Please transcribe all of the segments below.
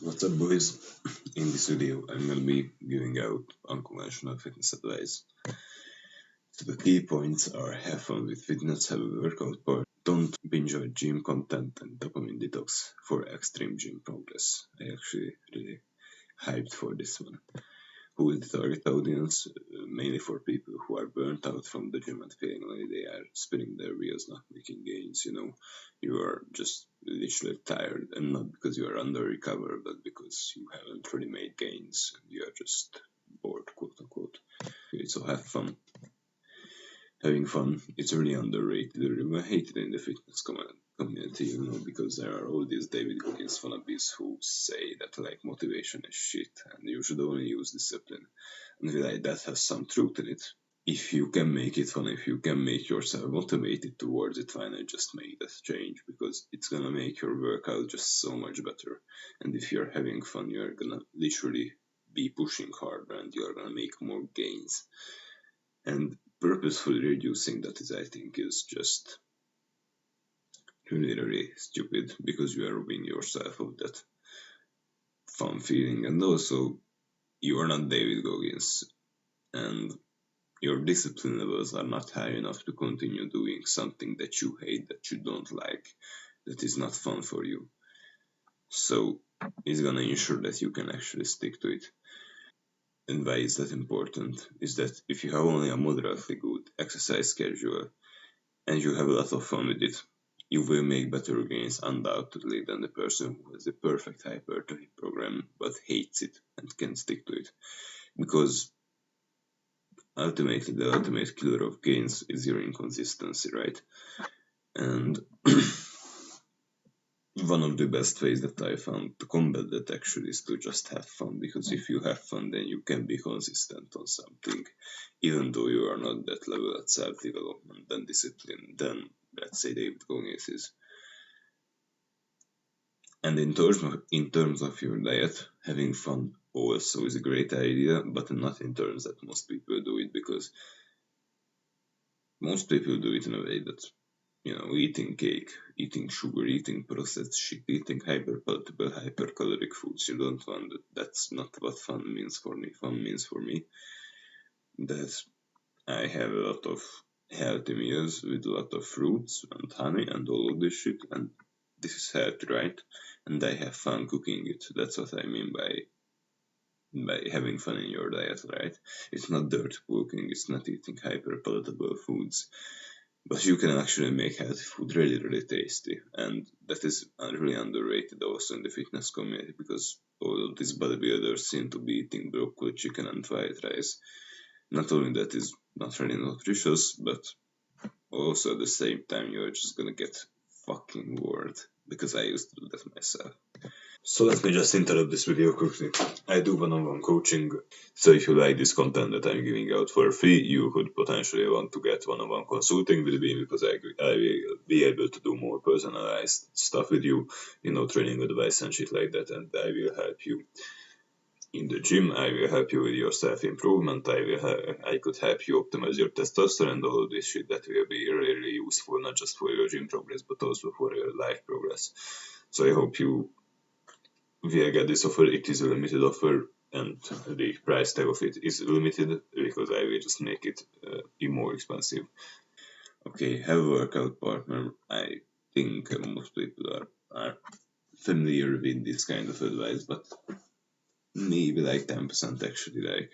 What's up, boys? In this video, I'm gonna be giving out unconventional fitness advice. So the key points are: have fun with fitness, have a workout part, don't binge on gym content, and dopamine detox for extreme gym progress. I actually really hyped for this one. Who is the target audience? Mainly for people who are burnt out from the gym and feeling like they are spinning their wheels, not making gains. You are just literally tired, and not because you are under recover, but because you haven't really made gains and you are just bored, quote unquote. So have fun. Having fun, it's really underrated or even hated in the fitness community, because there are all these David Goggins wannabes who say that like motivation is shit and you should only use discipline. And like that has some truth in it. If you can make it fun, if you can make yourself motivated towards it, why not just make that change? Because it's gonna make your workout just so much better. And if you're having fun, you're gonna literally be pushing harder and you're gonna make more gains. And purposefully reducing that I think is just really stupid, because you are robbing yourself of that fun feeling. And also, you are not David Goggins, and your discipline levels are not high enough to continue doing something that you hate, that you don't like, that is not fun for you. So it's gonna ensure that you can actually stick to it. And why is that important? Is that if you have only a moderately good exercise schedule and you have a lot of fun with it, you will make better gains undoubtedly than the person who has the perfect hypertrophy program but hates it and can't stick to it. Because ultimately, the ultimate killer of gains is your inconsistency, right? And one of the best ways that I found to combat that actually is to just have fun, because if you have fun, then you can be consistent on something, even though you are not that level at self-development and discipline than, let's say, David Goggins is. And in terms of your diet, having fun also is a great idea, but not in terms that most people do it, because most people do it in a way that, eating cake, eating sugar, eating processed shit, eating hyperpalatable, hypercaloric foods. You don't want that. That's not what fun means for me. Fun means for me that I have a lot of healthy meals with a lot of fruits and honey and all of this shit, and this is healthy, right? And I have fun cooking it. That's what I mean by having fun in your diet, right? It's not dirty cooking, it's not eating hyperpalatable foods, but you can actually make healthy food really tasty, and that is really underrated also in the fitness community, because all of these bodybuilders seem to be eating broccoli, chicken, and white rice. Not only that is not really nutritious, but also at the same time you're just gonna get fucking bored, because I used to do that myself. So let me just interrupt this video quickly. I do one-on-one coaching, so if you like this content that I'm giving out for free, you could potentially want to get one-on-one consulting with me, because I will be able to do more personalized stuff with you, training advice and shit like that, and I will help you in the gym. I will help you with your self-improvement. I could help you optimize your testosterone and all of this shit that will be really useful, not just for your gym progress, but also for your life progress. So I hope you will get this offer. It is a limited offer, and the price tag of it is limited, because I will just make it more expensive. Okay, have a workout partner. I think most people are familiar with this kind of advice, but maybe like 10% actually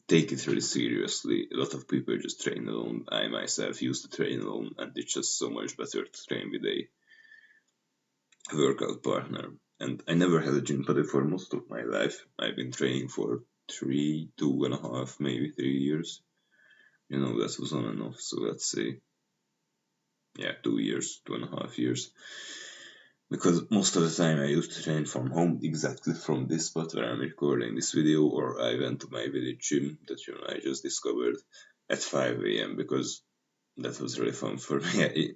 take it really seriously. A lot of people just train alone. I myself used to train alone, and it's just so much better to train with a workout partner. And I never had a gym buddy for most of my life. I've been training for 2.5, maybe 3 years. That was on and off. So let's say, 2 years, 2.5 years. Because most of the time I used to train from home, exactly from this spot where I'm recording this video, or I went to my village gym that I just discovered at 5 a.m. because that was really fun for me.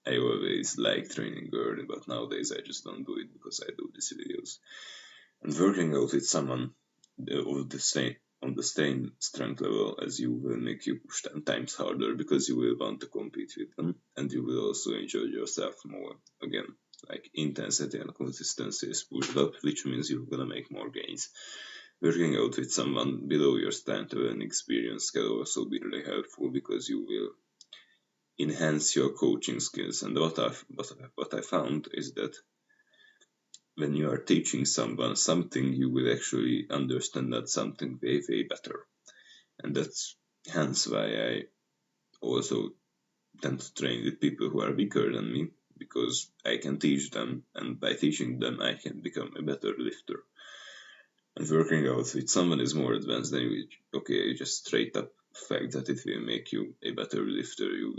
I always like training early, but nowadays I just don't do it because I do these videos. And working out with someone on the same strength level as you will make you push 10 times harder, because you will want to compete with them, and you will also enjoy yourself more. Again, like intensity and consistency is pushed up, which means you're gonna make more gains. Working out with someone below your strength and experience can also be really helpful because you will enhance your coaching skills. And what I found is that when you are teaching someone something, you will actually understand that something way, way better. And that's hence why I also tend to train with people who are weaker than me, because I can teach them, and by teaching them, I can become a better lifter. And working out with someone is more advanced than you, okay, just straight up fact that it will make you a better lifter. You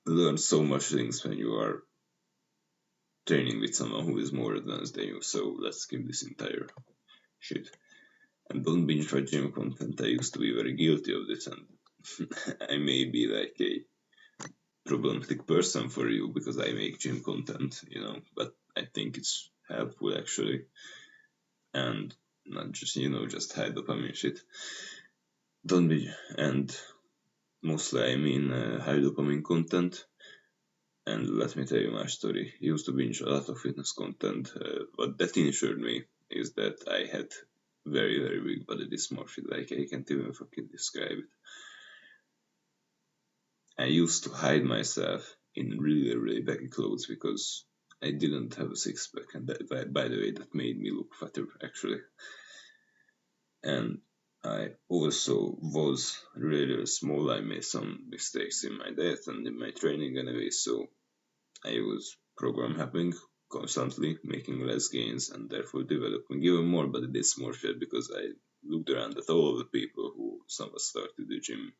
will learn so much things when you are training with someone who is more advanced than you. So let's skip this entire shit. And don't binge watch gym content. I used to be very guilty of this, and I may be like a problematic person for you because I make gym content, but I think it's helpful actually, and not just just high dopamine shit. Don't be, and mostly I mean high dopamine content. And let me tell you my story. I used to binge a lot of fitness content. What that ensured me is that I had very, very weak body dysmorphia. Like, I can't even fucking describe it. I used to hide myself in really, really baggy clothes because I didn't have a six pack, and that, by the way, that made me look fatter actually. And I also was really, really small. I made some mistakes in my diet and in my training anyway, so I was program hopping constantly, making less gains and therefore developing even more body dysmorphia because I looked around at all of the people who somewhat started the gym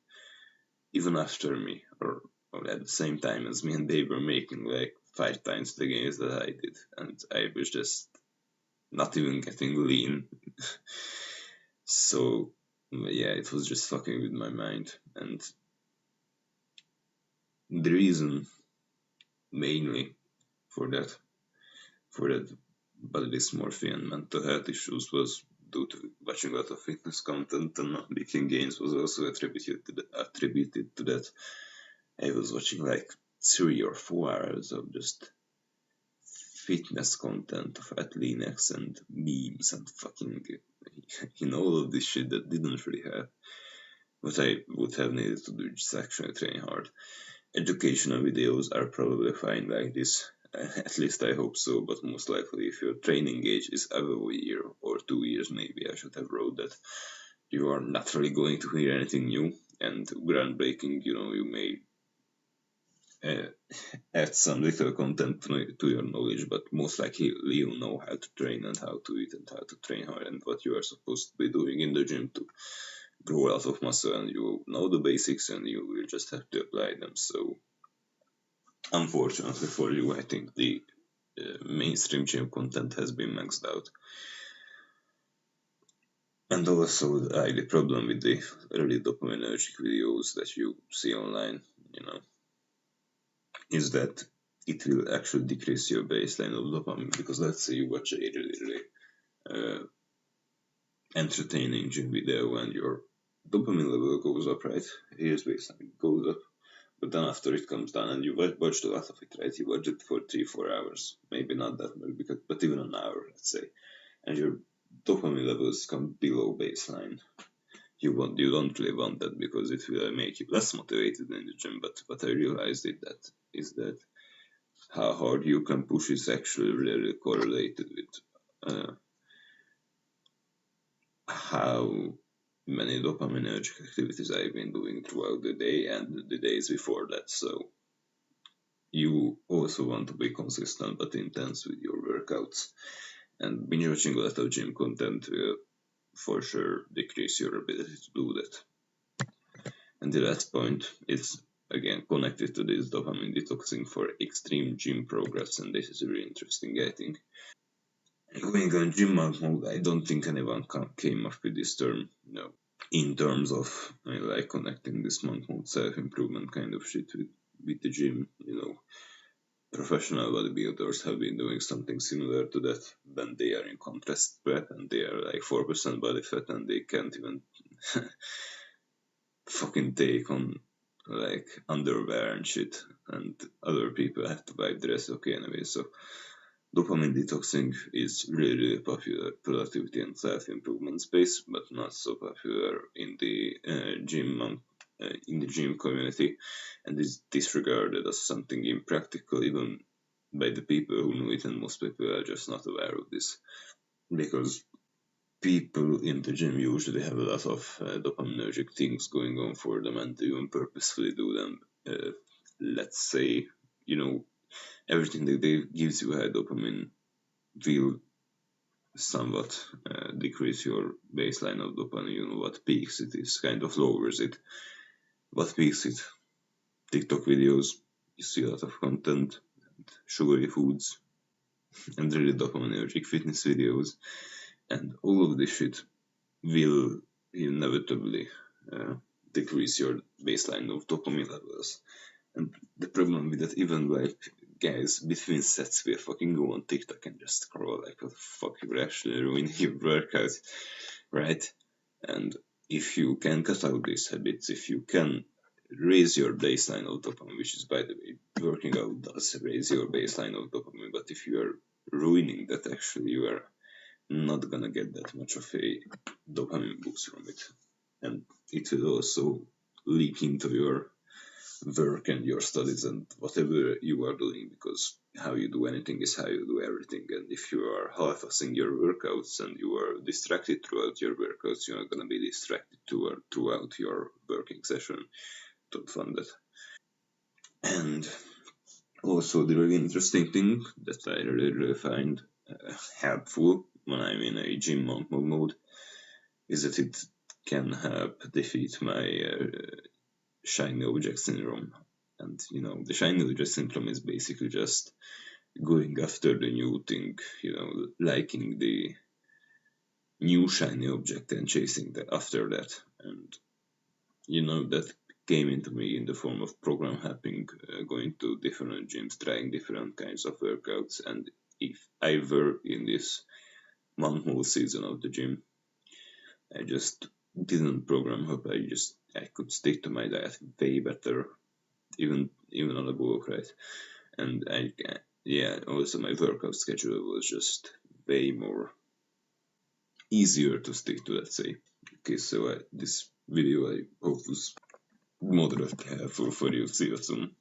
even after me or at the same time as me, and they were making like 5 times the gains that I did, and I was just not even getting lean. So yeah, it was just fucking with my mind. And the reason mainly for that body dysmorphia and mental health issues was due to watching a lot of fitness content, and not making gains was also attributed to that. I was watching like 3 or 4 hours of just fitness content of Athlenex and memes and fucking all of this shit that didn't really have what I would have needed to do, just actually train hard. Educational videos are probably fine like this, at least I hope so, but most likely if your training age is above a year or 2 years, maybe I should have wrote that, you are not really going to hear anything new and groundbreaking. You may add some little content to your knowledge, but most likely you'll know how to train and how to eat and how to train hard and what you are supposed to be doing in the gym to grow a lot of muscle, and you know the basics and you will just have to apply them. So unfortunately for you, I think the mainstream gym content has been maxed out. And also the problem with the really dopaminergic videos that you see online, is that it will actually decrease your baseline of dopamine, because let's say you watch a really entertaining gym video and your dopamine level goes up, right? Here's baseline, goes up. But then after it comes down and you watched a lot of it, right? You watch it for 3-4 hours, maybe not that much, but even an hour, let's say, and your dopamine levels come below baseline. You don't really want that because it will make you less motivated in the gym. But what I realized is that how hard you can push is actually really correlated with how many dopaminergic activities I've been doing throughout the day and the days before that. So you also want to be consistent but intense with your workouts, and binge watching a lot of gym content will for sure decrease your ability to do that. And the last point is again connected to this dopamine detoxing for extreme gym progress, and this is really interesting, I think. Going on gym monk mode, I don't think anyone came up with this term, in terms of like connecting this monk mode self-improvement kind of shit with the gym. Professional bodybuilders have been doing something similar to that when they are in contrast prep and they are like 4% body fat and they can't even fucking take on like underwear and shit, and other people have to wipe the rest okay anyway. So dopamine detoxing is really, really popular productivity and self-improvement space, but not so popular in the gym community, and is disregarded as something impractical even by the people who know it, and most people are just not aware of this because people in the gym usually have a lot of dopaminergic things going on for them, and they even purposefully do them. Let's say, you know, everything that they gives you high dopamine will somewhat decrease your baseline of dopamine. You know, what peaks it is kind of lowers it. What peaks it? TikTok videos. You see a lot of content, sugary foods, and really dopaminergic fitness videos, and all of this shit will inevitably uh, decrease your baseline of dopamine levels. And the problem with that, even like guys between sets will fucking go on TikTok and just scroll like what the fuck, you're actually ruining your workout, right? And if you can cut out these habits, if you can raise your baseline of dopamine, which is by the way, working out does raise your baseline of dopamine, but if you are ruining that, actually you are not gonna get that much of a dopamine boost from it. And it will also leak into your work and your studies and whatever you are doing, because how you do anything is how you do everything. And if you are half-assing your workouts and you are distracted throughout your workouts, you're not going to be distracted throughout your working session. Don't fund that. And also the really interesting thing that I really find helpful when I'm in a gym monk mode is that it can help defeat my shiny object syndrome. And you know, the shiny object syndrome is basically just going after the new thing, you know, liking the new shiny object and chasing after that. And you know, that came into me in the form of program hopping, going to different gyms, trying different kinds of workouts. And if I were in this one whole season of the gym, I just didn't program hop. I could stick to my diet way better, even on a bulk, right? And yeah, also my workout schedule was just way more easier to stick to, let's say. Okay, so this video I hope was moderately helpful for you. See you soon.